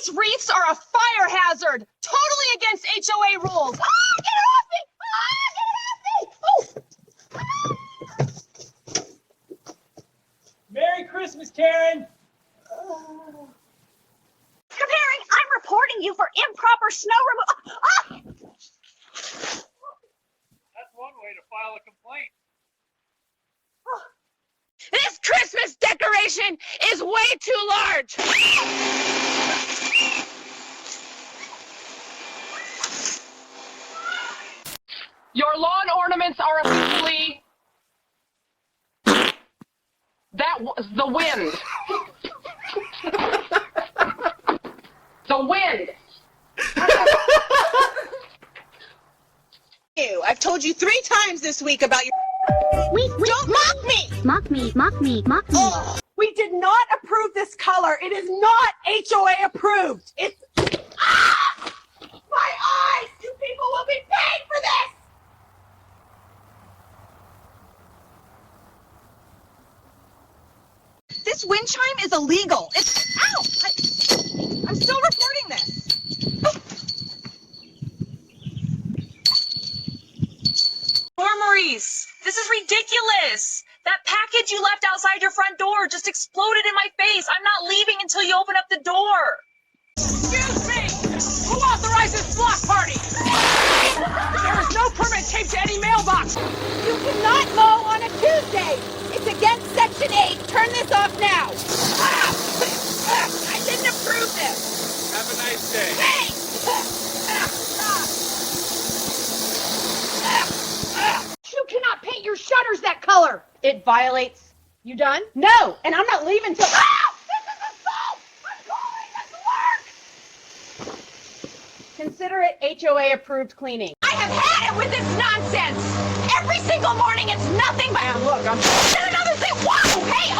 These wreaths are a fire hazard! Totally against HOA rules! Ah, get off me! Ah, get off me! Oh. Merry Christmas, Karen! Comparing, I'm reporting you for improper snow removal. Ah! That's one way to file a complaint. This Christmas decoration is way too large! Your lawn ornaments are officially... That was the wind. The wind. I've told you 3 times this week about your... Don't mock me! Mock me, mock me, mock me. Oh. We did not approve this color. It is not HOA approved. It's... Ah! My eyes! You people will be paid for this! This wind chime is illegal. It's... Ow! I'm still reporting this. Maurice, this is ridiculous. That package you left outside your front door just exploded in my face. I'm not leaving until you open up the door. Excuse me! Who authorized this block party? There is no permit taped to any mailbox! You cannot mow on a Tuesday. It's against Section 8. Turn this off now. I didn't approve this. Have a nice day. Hey! You cannot paint your shutters that color. It violates. You done? No, and I'm not leaving till... Ah! This is assault! I'm calling this work! Consider it HOA approved cleaning. I have had it with this nonsense! Every single morning it's nothing but... And look, I'm... And another thing... Whoa! Hey!